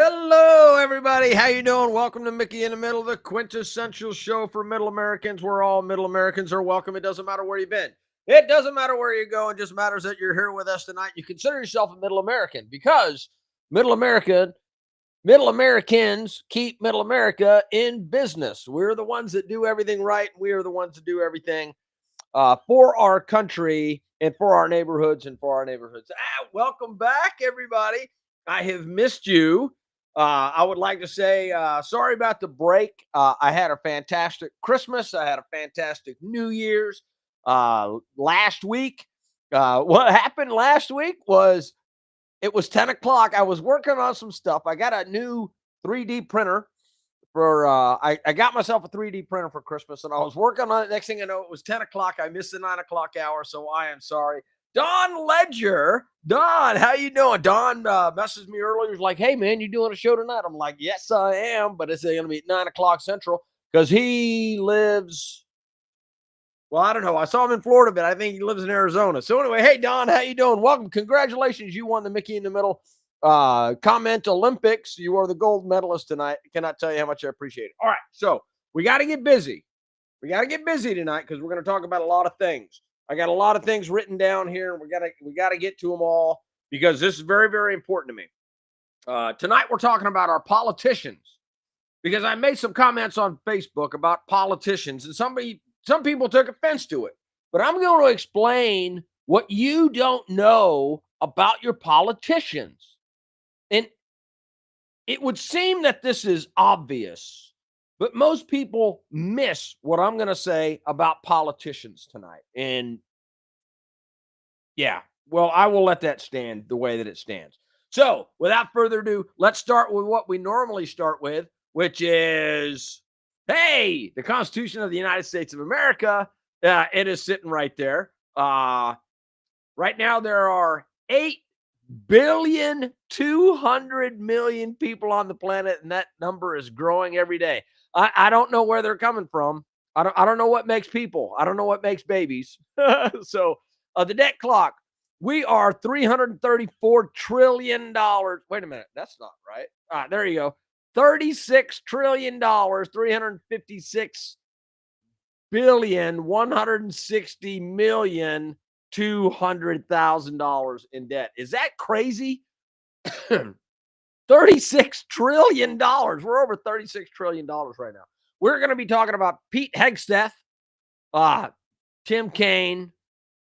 Hello, everybody. How you doing? Welcome to Mickey in the Middle, the quintessential show for Middle Americans, where all Middle Americans are welcome. It doesn't matter where you've been. It doesn't matter where you go. It just matters that you're here with us tonight. You consider yourself a Middle American because Middle America, Middle Americans keep Middle America in business. We're the ones that do everything right. We are the ones that do everything for our country and for our neighborhoods and for our neighborhoods. Welcome back, everybody. I have missed you. I would like to say sorry about the break. I had a fantastic Christmas. I had a fantastic New Year's last week. What happened last week was it was 10 o'clock. I was working on some stuff. I got a new 3D printer for I got myself a 3D printer for Christmas, and I was working on it. Next thing I know, it was 10 o'clock. I missed the 9 o'clock hour, so I am sorry. Don Ledger, Don, how you doing? Don messaged me earlier. He's like, "Hey man, you doing a show tonight?" I'm like, "Yes, I am," but it's going to be at 9 o'clock Central because he lives. Well, I don't know. I saw him in Florida, but I think he lives in Arizona. So anyway, hey Don, how you doing? Welcome. Congratulations. You won the Mickey in the Middle comment Olympics. You are the gold medalist tonight. I cannot tell you how much I appreciate it. All right. So we got to get busy. We got to get busy tonight because we're going to talk about a lot of things. I got a lot of things written down here. We got to get to them all because this is very, very important to me. Tonight we're talking about our politicians because I made some comments on Facebook about politicians, and some people took offense to it. But I'm going to explain what you don't know about your politicians. And it would seem that this is obvious, but most people miss what I'm going to say about politicians tonight. And yeah, well, I will let that stand the way that it stands. So without further ado, let's start with what we normally start with, which is, hey, the Constitution of the United States of America. It is sitting right there. Right now, there are 8,200,000,000 people on the planet, and that number is growing every day. I don't know where they're coming from. I don't know what makes people. I don't know what makes babies. So the debt clock, we are $334 trillion. Wait a minute, that's not right. There you go. $36 trillion, 356 billion, 160,000,000. $200,000 in debt. Is that crazy? $36 trillion. We're over $36 trillion right now. We're going to be talking about Pete Hegseth, Tim Kaine,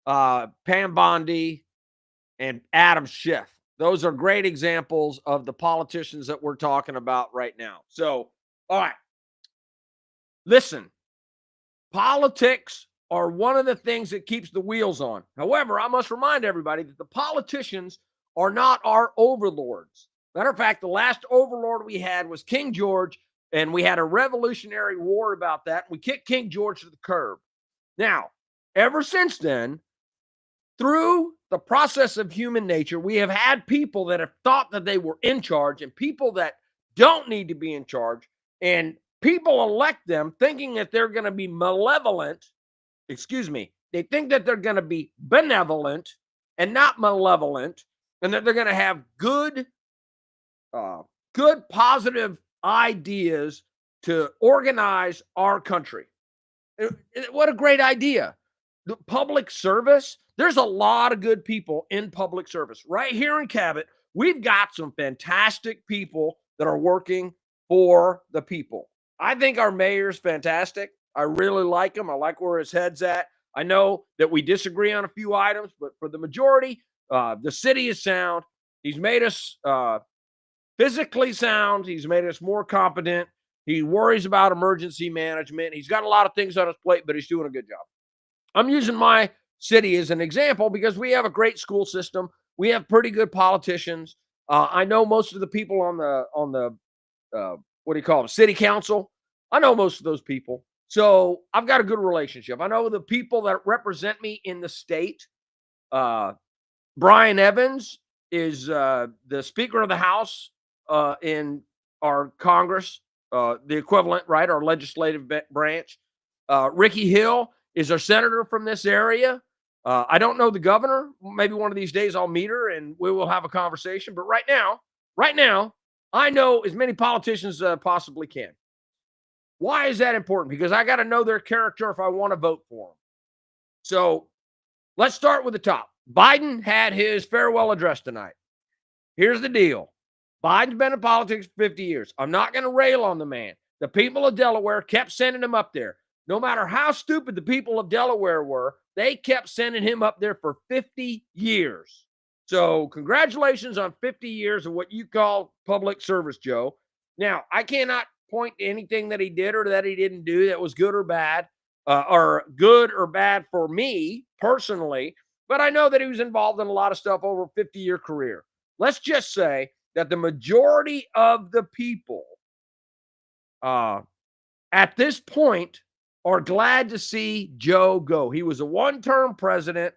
Pam Bondi, and Adam Schiff. Those are great examples of the politicians that we're talking about right now. So, all right. Listen, politics are one of the things that keeps the wheels on. However, I must remind everybody that the politicians are not our overlords. Matter of fact, the last overlord we had was King George, and we had a revolutionary war about that. We kicked King George to the curb. Now, ever since then, through the process of human nature, we have had people that have thought that they were in charge and people that don't need to be in charge, and people elect them thinking that they're going to be malevolent. They think that they're going to be benevolent and not malevolent, and that they're going to have good, positive ideas to organize our country. What a great idea. The public service, there's a lot of good people in public service. Right here in Cabot, we've got some fantastic people that are working for the people. I think our mayor's fantastic. I really like him. I like where his head's at. I know that we disagree on a few items, but for the majority, the city is sound. He's made us physically sound. He's made us more competent. He worries about emergency management. He's got a lot of things on his plate, but he's doing a good job. I'm using my city as an example because we have a great school system. We have pretty good politicians. I know most of the people on the what do you call them, city council. I know most of those people. So I've got a good relationship. I know the people that represent me in the state. Brian Evans is the Speaker of the House in our Congress, the equivalent, right? Our legislative branch. Ricky Hill is our senator from this area. I don't know the governor. Maybe one of these days I'll meet her and we will have a conversation. But right now, I know as many politicians as I possibly can. Why is that important? Because I got to know their character if I want to vote for them. So let's start with the top. Biden had his farewell address tonight. Here's the deal. Biden's been in politics for 50 years. I'm not going to rail on the man. The people of Delaware kept sending him up there. No matter how stupid the people of Delaware were, they kept sending him up there for 50 years. So congratulations on 50 years of what you call public service, Joe. Now, I cannot point to anything that he did or that he didn't do that was good or bad, for me personally, but I know that he was involved in a lot of stuff over a 50-year career. Let's just say that the majority of the people at this point are glad to see Joe go. He was a one-term president.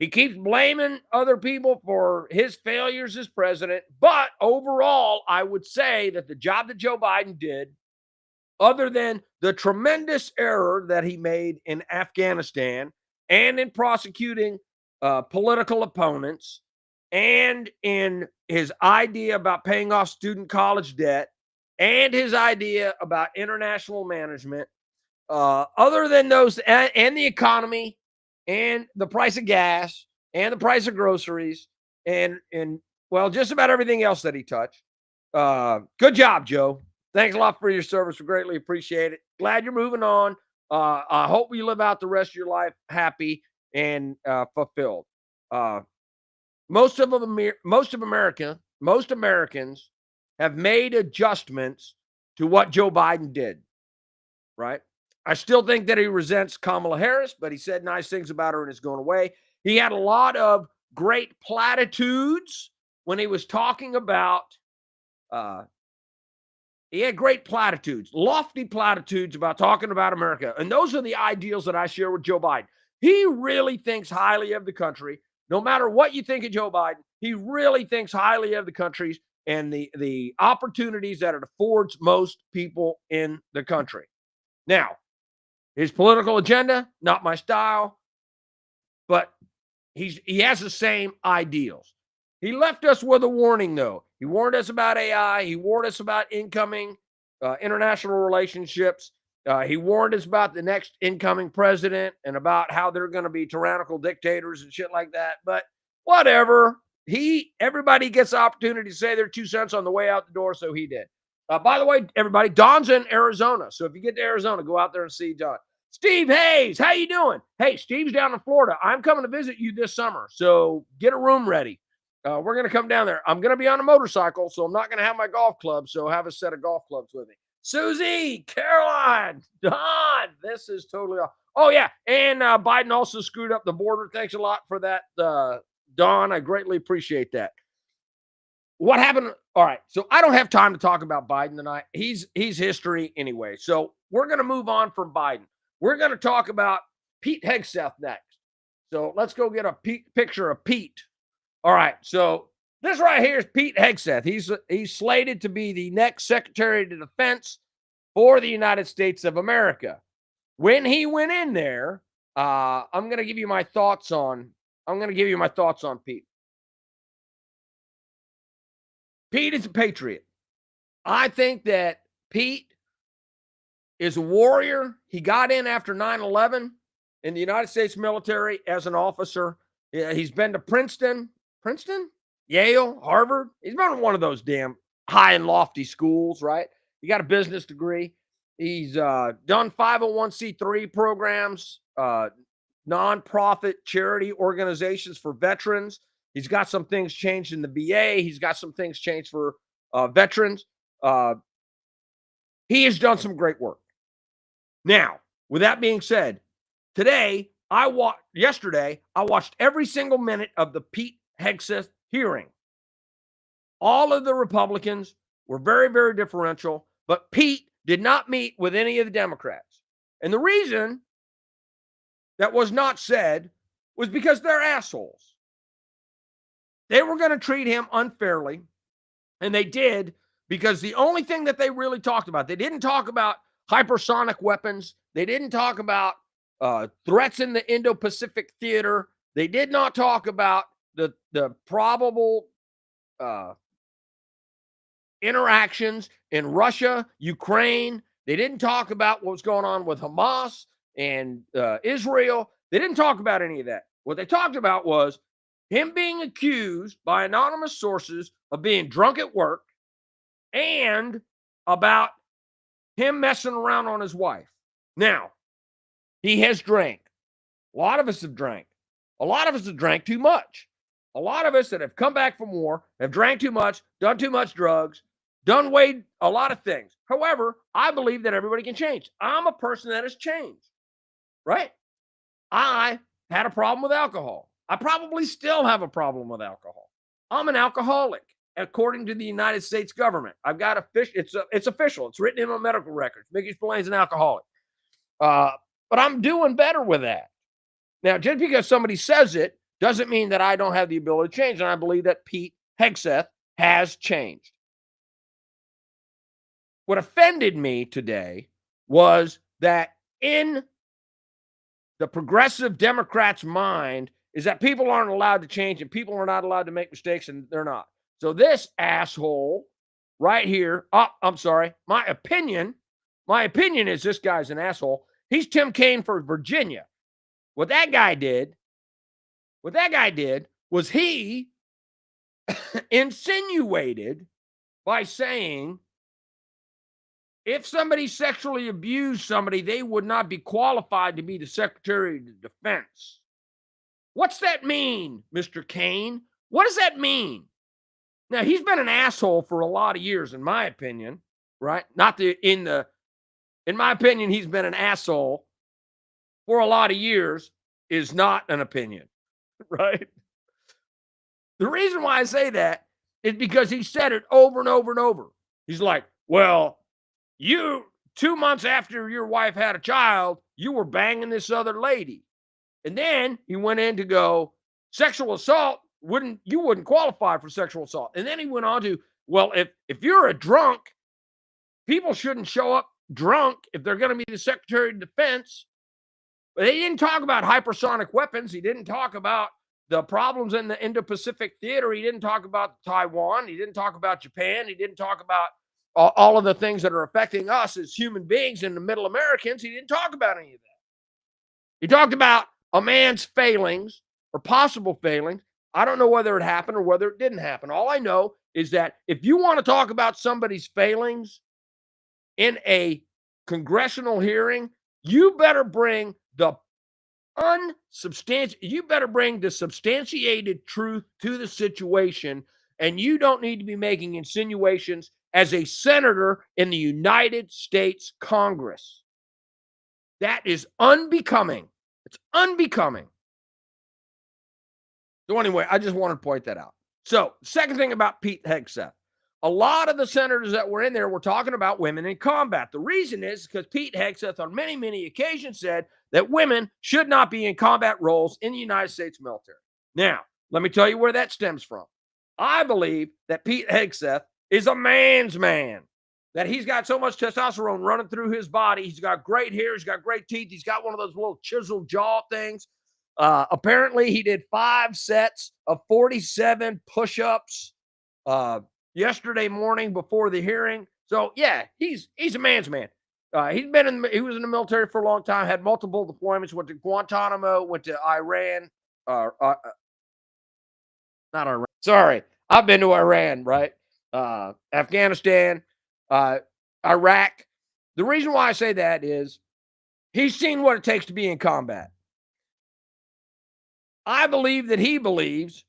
He keeps blaming other people for his failures as president. But overall, I would say that the job that Joe Biden did, other than the tremendous error that he made in Afghanistan and in prosecuting political opponents and in his idea about paying off student college debt and his idea about international management, other than those and the economy and the price of gas and the price of groceries and well, just about everything else that he touched. Good job, Joe. Thanks a lot for your service. We greatly appreciate it. Glad you're moving on. I hope you live out the rest of your life happy and fulfilled. Most Americans have made adjustments to what Joe Biden did, right? I still think that he resents Kamala Harris, but he said nice things about her and is going away. He had a lot of great platitudes when he was talking about, he had great platitudes, lofty platitudes about talking about America. And those are the ideals that I share with Joe Biden. He really thinks highly of the country. No matter what you think of Joe Biden, he really thinks highly of the countries and the opportunities that it affords most people in the country. Now, his political agenda, not my style, but he has the same ideals. He left us with a warning, though. He warned us about AI. He warned us about incoming international relationships. He warned us about the next incoming president and about how they're going to be tyrannical dictators and shit like that. But whatever. Everybody gets the opportunity to say their 2 cents on the way out the door, so he did. By the way, everybody, Don's in Arizona. So if you get to Arizona, go out there and see Don. Steve Hayes, how you doing? Hey, Steve's down in Florida. I'm coming to visit you this summer, so get a room ready. We're going to come down there. I'm going to be on a motorcycle, so I'm not going to have my golf clubs, so have a set of golf clubs with me. Susie, Caroline, Don, this is totally off. Oh, yeah, and Biden also screwed up the border. Thanks a lot for that, Don. I greatly appreciate that. What happened? All right. So I don't have time to talk about Biden tonight. He's history anyway. So we're going to move on from Biden. We're going to talk about Pete Hegseth next. So let's go get a picture of Pete. All right. So this right here is Pete Hegseth. He's slated to be the next Secretary of Defense for the United States of America. When he went in there, I'm going to give you my thoughts on Pete. Pete is a patriot. I think that Pete is a warrior. He got in after 9/11 in the United States military as an officer. Yeah, he's been to Princeton, Yale, Harvard. He's been to one of those damn high and lofty schools, right? He got a business degree. He's done 501c3 programs, nonprofit charity organizations for veterans. He's got some things changed in the VA. He's got some things changed for veterans. He has done some great work. Now, with that being said, yesterday, I watched every single minute of the Pete Hegseth hearing. All of the Republicans were very, very differential, but Pete did not meet with any of the Democrats. And the reason that was not said was because they're assholes. They were going to treat him unfairly, and they did, because the only thing that they really talked about, they didn't talk about hypersonic weapons. They didn't talk about threats in the Indo-Pacific theater. They did not talk about the probable interactions in Russia, Ukraine. They didn't talk about what was going on with Hamas and Israel. They didn't talk about any of that. What they talked about was him being accused by anonymous sources of being drunk at work and about him messing around on his wife. Now, he has drank. A lot of us have drank. A lot of us have drank too much. A lot of us that have come back from war have drank too much, done too much drugs, done way a lot of things. However, I believe that everybody can change. I'm a person that has changed, right? I had a problem with alcohol. I probably still have a problem with alcohol. I'm an alcoholic, according to the United States government. I've got a fish. It's official. It's written in my medical records. Mickey Spillane's an alcoholic. But I'm doing better with that. Now, just because somebody says it doesn't mean that I don't have the ability to change. And I believe that Pete Hegseth has changed. What offended me today was that in the progressive Democrats' mind is that people aren't allowed to change and people are not allowed to make mistakes, and they're not. So this asshole right here, I'm sorry, my opinion is this guy's an asshole. He's Tim Kaine for Virginia. What that guy did was he insinuated by saying if somebody sexually abused somebody, they would not be qualified to be the Secretary of Defense. What's that mean, Mr. Kaine? What does that mean? Now, he's been an asshole for a lot of years, in my opinion, right? In my opinion, he's been an asshole for a lot of years is not an opinion, right? The reason why I say that is because he said it over and over and over. He's like, well, 2 months after your wife had a child, you were banging this other lady. And then he went in to go, sexual assault, you wouldn't qualify for sexual assault. And then he went on to, well, if you're a drunk, people shouldn't show up drunk if they're going to be the Secretary of Defense. But he didn't talk about hypersonic weapons. He didn't talk about the problems in the Indo-Pacific theater. He didn't talk about Taiwan. He didn't talk about Japan. He didn't talk about all of the things that are affecting us as human beings and the Middle Americans. He didn't talk about any of that. He talked about a man's failings or possible failings. I don't know whether it happened or whether it didn't happen. All I know is that if you want to talk about somebody's failings in a congressional hearing, you better bring the substantiated truth to the situation, and you don't need to be making insinuations as a senator in the United States Congress. That is unbecoming. It's unbecoming. So anyway, I just wanted to point that out. So, second thing about Pete Hegseth. A lot of the senators that were in there were talking about women in combat. The reason is because Pete Hegseth on many, many occasions said that women should not be in combat roles in the United States military. Now, let me tell you where that stems from. I believe that Pete Hegseth is a man's man, that he's got so much testosterone running through his body. He's got great hair. He's got great teeth. He's got one of those little chiseled jaw things. Apparently, he did 5 sets of 47 push-ups yesterday morning before the hearing. So, yeah, he's a man's man. He was in the military for a long time, had multiple deployments, went to Guantanamo, went to Iran. Not Iran. Sorry, I've been to Iran, right? Afghanistan, Iraq. The reason why I say that is he's seen what it takes to be in combat. I believe that he believes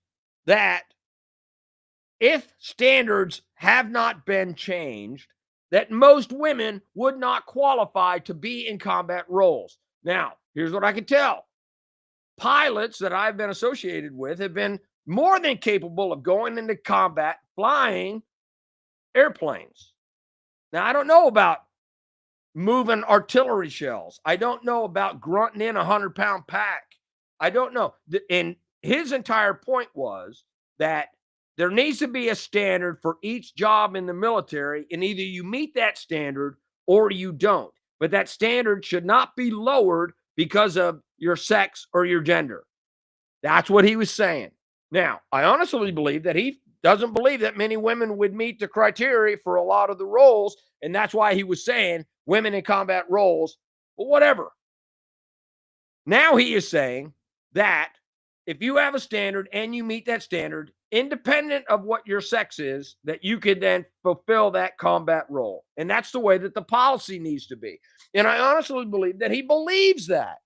that if standards have not been changed, that most women would not qualify to be in combat roles. Now, here's what I can tell. Pilots that I've been associated with have been more than capable of going into combat, flying airplanes. Now, I don't know about moving artillery shells. I don't know about grunting in a 100-pound pack. I don't know. And his entire point was that there needs to be a standard for each job in the military, and either you meet that standard or you don't. But that standard should not be lowered because of your sex or your gender. That's what he was saying. Now, I honestly believe that he doesn't believe that many women would meet the criteria for a lot of the roles. And that's why he was saying women in combat roles, but whatever. Now he is saying that if you have a standard and you meet that standard, independent of what your sex is, that you can then fulfill that combat role. And that's the way that the policy needs to be. And I honestly believe that he believes that.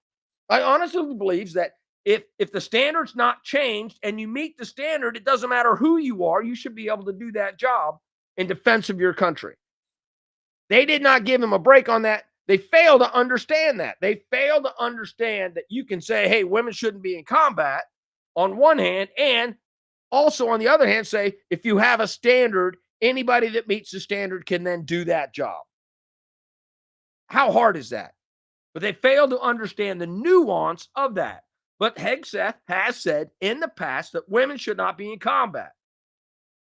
I honestly believes that if the standard's not changed and you meet the standard, it doesn't matter who you are, you should be able to do that job in defense of your country. They did not give him a break on that. They fail to understand that. They fail to understand that you can say, hey, women shouldn't be in combat on one hand, and also on the other hand, say, if you have a standard, anybody that meets the standard can then do that job. How hard is that? But they fail to understand the nuance of that. But Hegseth has said in the past that women should not be in combat.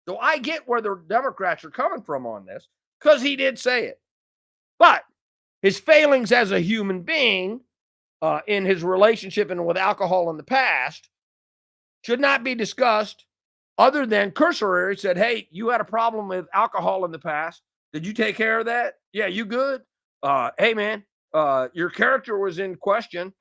So I get where the Democrats are coming from on this, because he did say it. But his failings as a human being in his relationship and with alcohol in the past should not be discussed other than cursory. Said, hey, you had a problem with alcohol in the past. Did you take care of that? Yeah, you good? Hey, man, your character was in question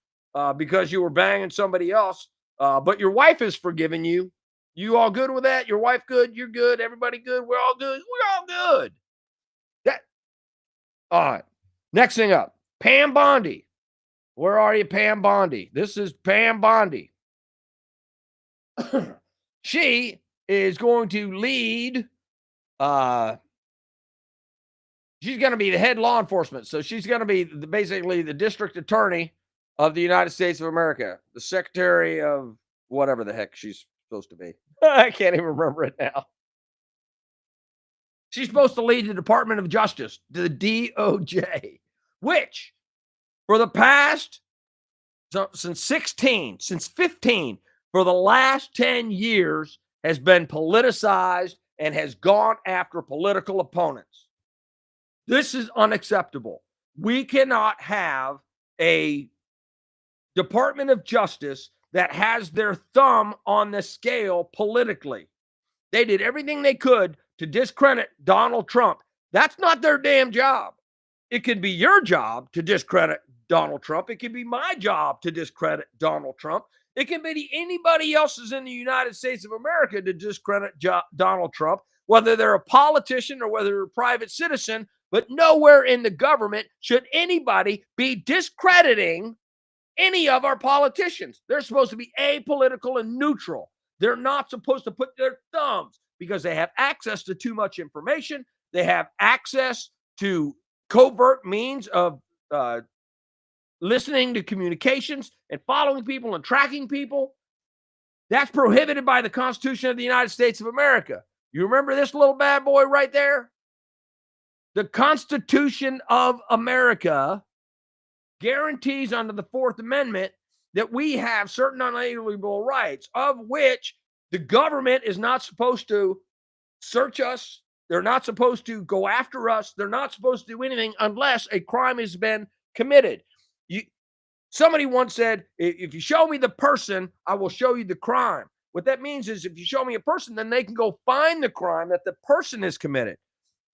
because you were banging somebody else, but your wife has forgiven you. You all good with that? Your wife good? You're good? Everybody good? We're all good? We're all good. All right. Next thing up, Pam Bondi. Where are you, Pam Bondi? This is Pam Bondi. She is going to lead. She's going to be the head law enforcement. So she's going to be basically the district attorney of the United States of America, the secretary of whatever the heck she's supposed to be. I can't even remember it now. She's supposed to lead the Department of Justice, the DOJ, which for the past, since 15, for the last 10 years has been politicized and has gone after political opponents. This is unacceptable. We cannot have a Department of Justice that has their thumb on the scale politically. They did everything they could to discredit Donald Trump. That's not their damn job. It can be your job to discredit Donald Trump. It can be my job to discredit Donald Trump. It can be anybody else's in the United States of America to discredit Donald Trump, whether they're a politician or whether they're a private citizen. But nowhere in the government should anybody be discrediting any of our politicians. They're supposed to be apolitical and neutral. They're not supposed to put their thumbs because they have access to too much information. They have access to covert means of listening to communications and following people and tracking people. That's prohibited by the Constitution of the United States of America. You remember this little bad boy right there? The Constitution of America guarantees under the Fourth Amendment that we have certain unalienable rights, of which the government is not supposed to search us. They're not supposed to go after us. They're not supposed to do anything unless a crime has been committed. Somebody once said, if you show me the person, I will show you the crime. What that means is if you show me a person, then they can go find the crime that the person has committed.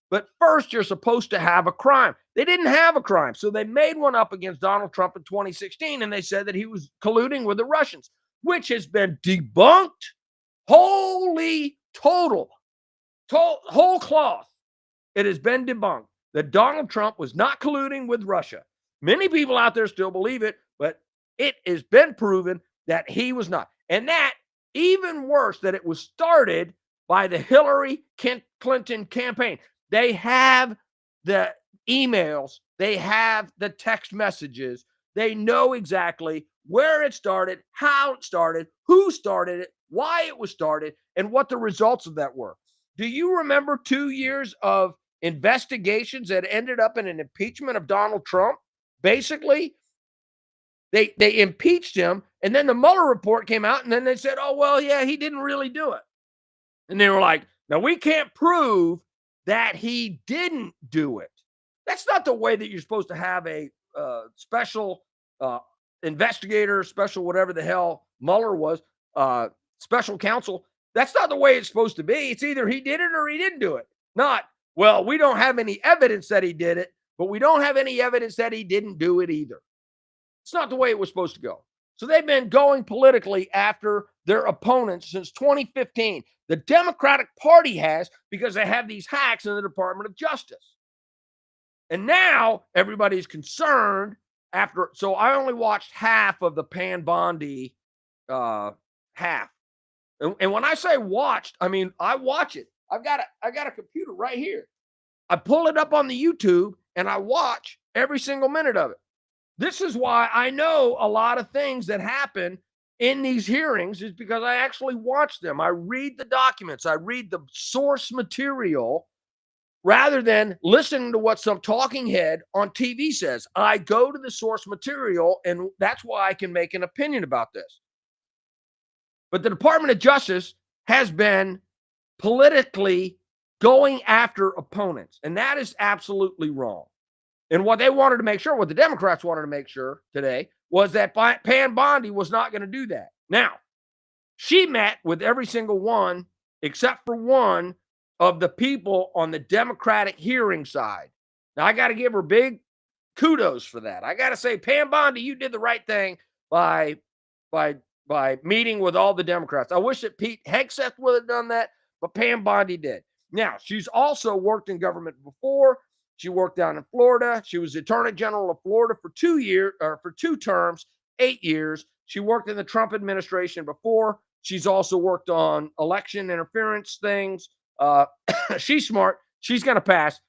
But first, you're supposed to have a crime. They didn't have a crime. So they made one up against Donald Trump in 2016, and they said that he was colluding with the Russians, which has been debunked. Holy total, whole cloth. It has been debunked that Donald Trump was not colluding with Russia. Many people out there still believe it, but it has been proven that he was not. And that, even worse, that it was started by the Hillary Clinton campaign. They have the emails. They have the text messages. They know exactly where it started, how it started, who started it, why it was started, and what the results of that were. Do you remember 2 years of investigations that ended up in an impeachment of Donald Trump? Basically, they impeached him, and then the Mueller report came out, and then they said, oh, well, yeah, he didn't really do it. And they were like, now we can't prove that he didn't do it. That's not the way that you're supposed to have a special investigator, special whatever the hell Mueller was, special counsel. That's not the way it's supposed to be. It's either he did it or he didn't do it. Not, well, we don't have any evidence that he did it, but we don't have any evidence that he didn't do it either. It's not the way it was supposed to go. So they've been going politically after their opponents since 2015. The Democratic Party has, because they have these hacks in the Department of Justice. And now everybody's concerned after. So I only watched half of the Pam Bondi half. And when I say watched, I mean I watch it. I got a computer right here. I pull it up on the YouTube and I watch every single minute of it. This is why I know a lot of things that happen in these hearings, is because I actually watch them. I read the documents. I read the source material rather than listening to what some talking head on TV says. I go to the source material, and that's why I can make an opinion about this. But the Department of Justice has been politically going after opponents, and that is absolutely wrong. And what they wanted to make sure, what the Democrats wanted to make sure today, was that Pam Bondi was not going to do that. Now, she met with every single one, except for one, of the people on the Democratic hearing side. Now, I got to give her big kudos for that. I got to say, Pam Bondi, you did the right thing by meeting with all the Democrats. I wish that Pete Hegseth would have done that, but Pam Bondi did. Now, she's also worked in government before. She worked down in Florida. She was Attorney General of Florida for 2 years, or for 2 terms, 8 years. She worked in the Trump administration before. She's also worked on election interference things. She's smart. She's going to pass,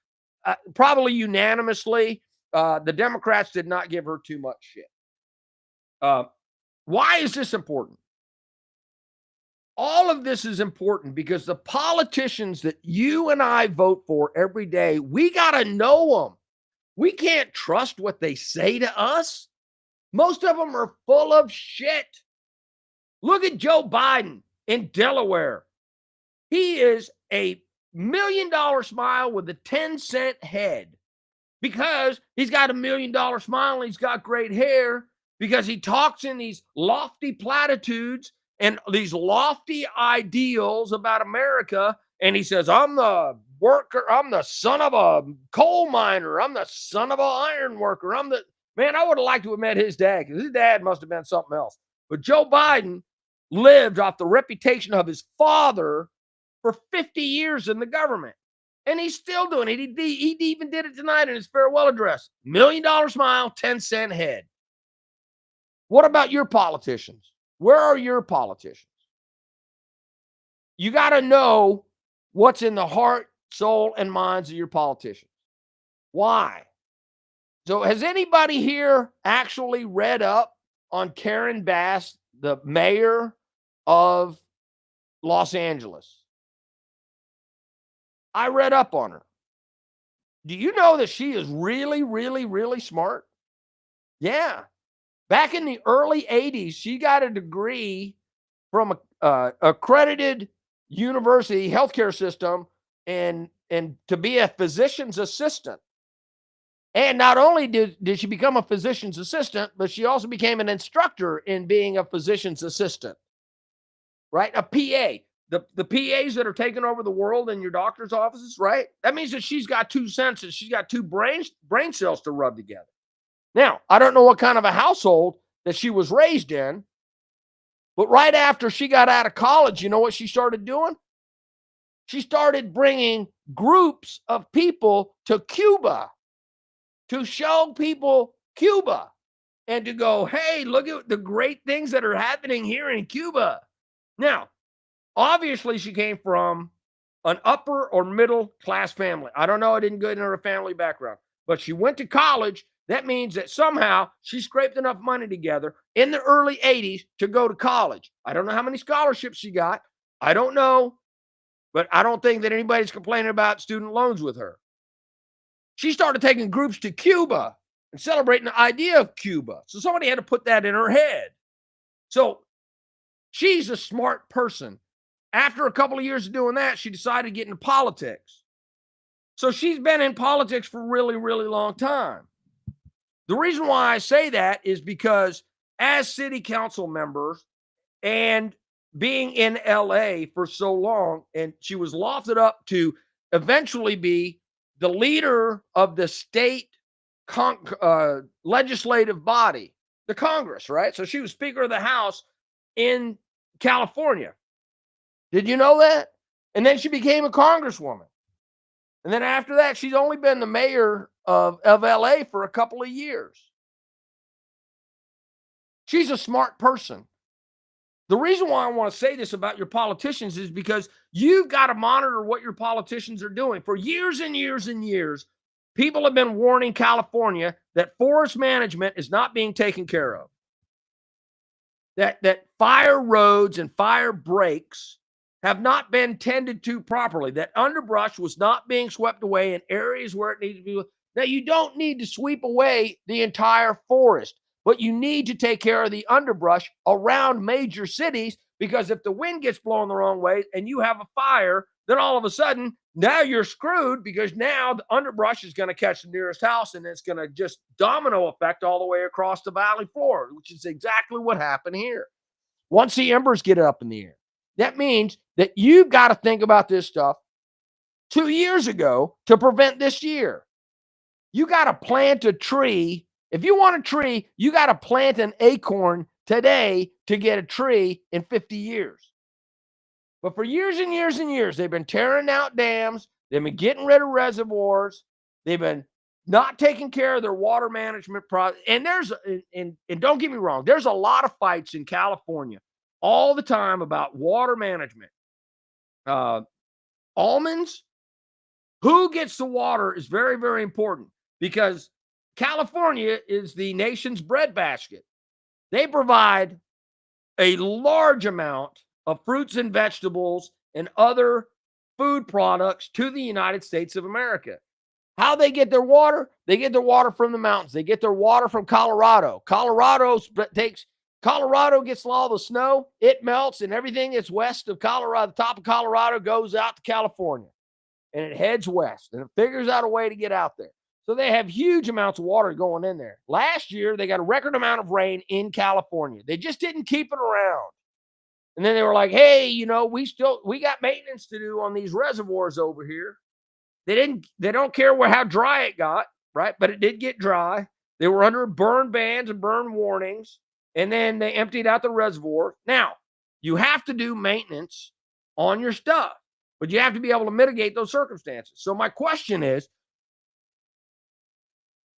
probably unanimously. The Democrats did not give her too much shit. Why is this important? All of this is important because the politicians that you and I vote for every day, we got to know them. We can't trust what they say to us. Most of them are full of shit. Look at Joe Biden in Delaware. He is a $1 million smile with a 10-cent head because he's got a $1 million smile and he's got great hair, because he talks in these lofty platitudes and these lofty ideals about America. And he says, I'm the worker. I'm the son of a coal miner. I'm the son of an iron worker. Man, I would have liked to have met his dad, because his dad must have been something else. But Joe Biden lived off the reputation of his father for 50 years in the government. And he's still doing it. He even did it tonight in his farewell address. $1 million smile, 10-cent head. What about your politicians? Where are your politicians? You got to know what's in the heart, soul, and minds of your politicians. Why? So has anybody here actually read up on Karen Bass, the mayor of Los Angeles? I read up on her. Do you know that she is really, really, really smart? Yeah. Back in the early 80s, she got a degree from a accredited university healthcare system and to be a physician's assistant. And not only did she become a physician's assistant, but she also became an instructor in being a physician's assistant, right? A PA. The PAs that are taking over the world in your doctor's offices, right? That means that she's got 2 senses. She's got 2 brain cells to rub together. Now, I don't know what kind of a household that she was raised in, but right after she got out of college, you know what she started doing? She started bringing groups of people to Cuba to show people Cuba and to go, hey, look at the great things that are happening here in Cuba. Now, obviously, she came from an upper or middle class family. I don't know. I didn't go into her family background, but she went to college. That means that somehow she scraped enough money together in the early 80s to go to college. I don't know how many scholarships she got. I don't know, but I don't think that anybody's complaining about student loans with her. She started taking groups to Cuba and celebrating the idea of Cuba. So somebody had to put that in her head. So she's a smart person. After a couple of years of doing that, she decided to get into politics. So she's been in politics for a really, really long time. The reason why I say that is because as city council members and being in LA for so long, and she was lofted up to eventually be the leader of the state legislative body, the Congress, right? So she was Speaker of the House in California. Did you know that? And then she became a congresswoman. And then after that, she's only been the mayor of LA for a couple of years. She's a smart person. The reason why I want to say this about your politicians is because you've got to monitor what your politicians are doing. For years and years and years, people have been warning California that forest management is not being taken care of. That fire roads and fire breaks have not been tended to properly. That underbrush was not being swept away in areas where it needs to be. Now, you don't need to sweep away the entire forest, but you need to take care of the underbrush around major cities, because if the wind gets blowing the wrong way and you have a fire, then all of a sudden, now you're screwed, because now the underbrush is going to catch the nearest house, and it's going to just domino effect all the way across the valley floor, which is exactly what happened here. Once the embers get up in the air, that means that you've got to think about this stuff 2 years ago to prevent this year. You got to plant a tree. If you want a tree, you got to plant an acorn today to get a tree in 50 years. But for years and years and years, they've been tearing out dams. They've been getting rid of reservoirs. They've been not taking care of their water management process. And don't get me wrong, there's a lot of fights in California all the time about water management. Almonds, who gets the water is very, very important, because California is the nation's breadbasket. They provide a large amount of fruits and vegetables and other food products to the United States of America. How they get their water? They get their water from the mountains. They get their water from Colorado. Colorado gets all the snow, it melts, and everything that's west of Colorado, the top of Colorado, goes out to California, and it heads west, and it figures out a way to get out there. So they have huge amounts of water going in there. Last year, they got a record amount of rain in California. They just didn't keep it around. And then they were like, hey, we got maintenance to do on these reservoirs over here. They don't care how dry it got, right? But it did get dry. They were under burn bans and burn warnings. And then they emptied out the reservoir. Now, you have to do maintenance on your stuff, but you have to be able to mitigate those circumstances. So my question is,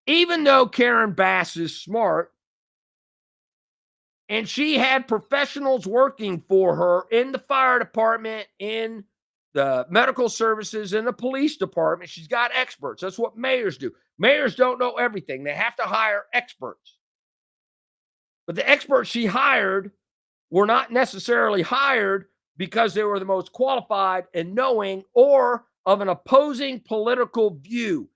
even though Karen Bass is smart, and she had professionals working for her in the fire department, in the medical services, in the police department, she's got experts. That's what mayors do. Mayors don't know everything. They have to hire experts. But the experts she hired were not necessarily hired because they were the most qualified and knowing or of an opposing political view.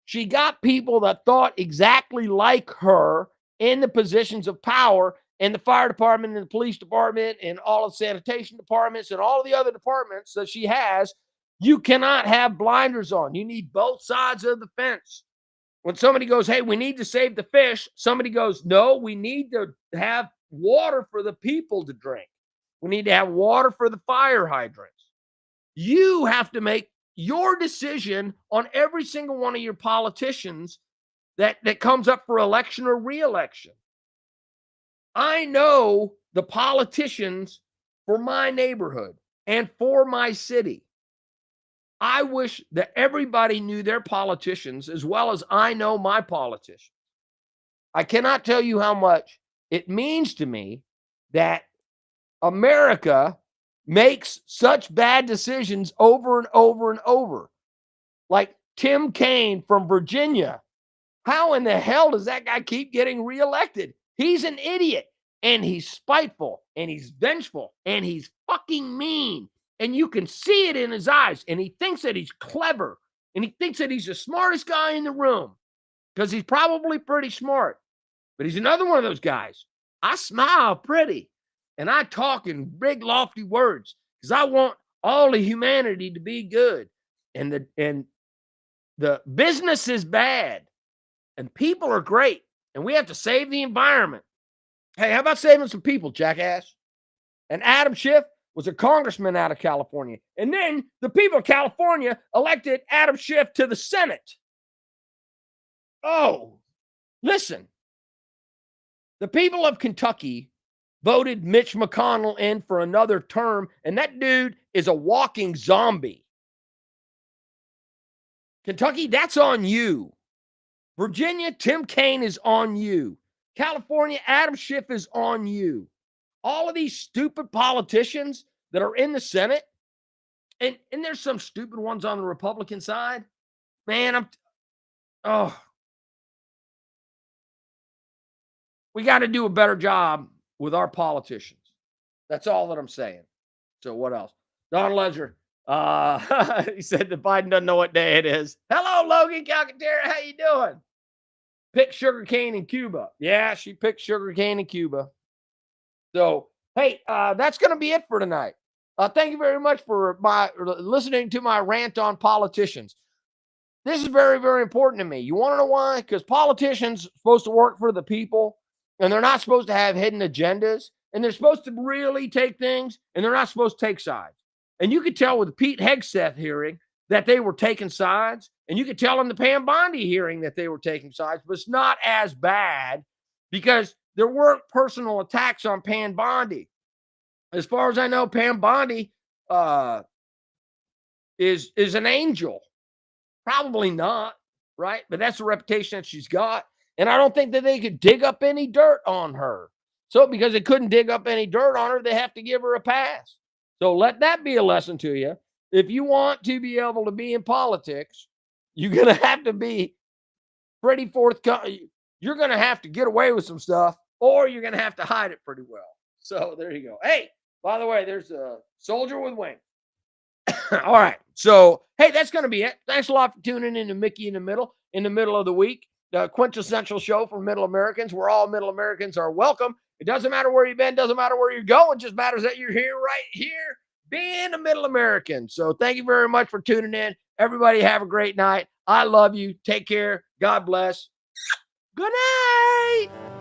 She got people that thought exactly like her in the positions of power in the fire department and the police department and all of sanitation departments and all of the other departments that she has. You cannot have blinders on. You need both sides of the fence. When somebody goes, hey, we need to save the fish, somebody goes, no, we need to have water for the people to drink. We need to have water for the fire hydrants. You have to make your decision on every single one of your politicians that comes up for election or re-election. I know the politicians for my neighborhood and for my city. I wish that everybody knew their politicians as well as I know my politicians. I cannot tell you how much it means to me that America makes such bad decisions over and over and over. Like Tim Kaine from Virginia. How in the hell does that guy keep getting reelected? He's an idiot, and he's spiteful, and he's vengeful, and he's fucking mean. And you can see it in his eyes. And he thinks that he's clever, and he thinks that he's the smartest guy in the room, because he's probably pretty smart. But he's another one of those guys. I smile pretty, and I talk in big, lofty words, because I want all of humanity to be good. And the business is bad, and people are great, and we have to save the environment. Hey, how about saving some people, jackass? And Adam Schiff was a congressman out of California. And then the people of California elected Adam Schiff to the Senate. Oh, listen. The people of Kentucky voted Mitch McConnell in for another term, and that dude is a walking zombie. Kentucky, that's on you. Virginia, Tim Kaine is on you. California, Adam Schiff is on you. All of these stupid politicians that are in the Senate, and there's some stupid ones on the Republican side. Man, we got to do a better job with our politicians. That's all that I'm saying. So what else? Don Ledger, he said that Biden doesn't know what day it is. Hello, Logan Calcaterra. How you doing? Pick sugarcane in Cuba. Yeah, she picked sugarcane in Cuba. So, hey, that's going to be it for tonight. Thank you very much for listening to my rant on politicians. This is very, very important to me. You want to know why? Because politicians are supposed to work for the people, and they're not supposed to have hidden agendas, and they're supposed to really take things, and they're not supposed to take sides. And you could tell with the Pete Hegseth hearing that they were taking sides, and you could tell in the Pam Bondi hearing that they were taking sides, but it's not as bad because there weren't personal attacks on Pam Bondi. As far as I know, Pam Bondi is an angel. Probably not, right? But that's the reputation that she's got. And I don't think that they could dig up any dirt on her. So because they couldn't dig up any dirt on her, they have to give her a pass. So let that be a lesson to you. If you want to be able to be in politics, you're going to have to be pretty forthcoming. You're going to have to get away with some stuff, or you're going to have to hide it pretty well. So there you go. Hey, by the way, there's a soldier with wings. All right. So, hey, that's going to be it. Thanks a lot for tuning in to Mickey in the middle of the week. The quintessential show for Middle Americans, where all Middle Americans are welcome. It doesn't matter where you've been, doesn't matter where you're going, just matters that you're here, right here, being a Middle American. So thank you very much for tuning in. Everybody have a great night. I love you. Take care. God bless. Good night.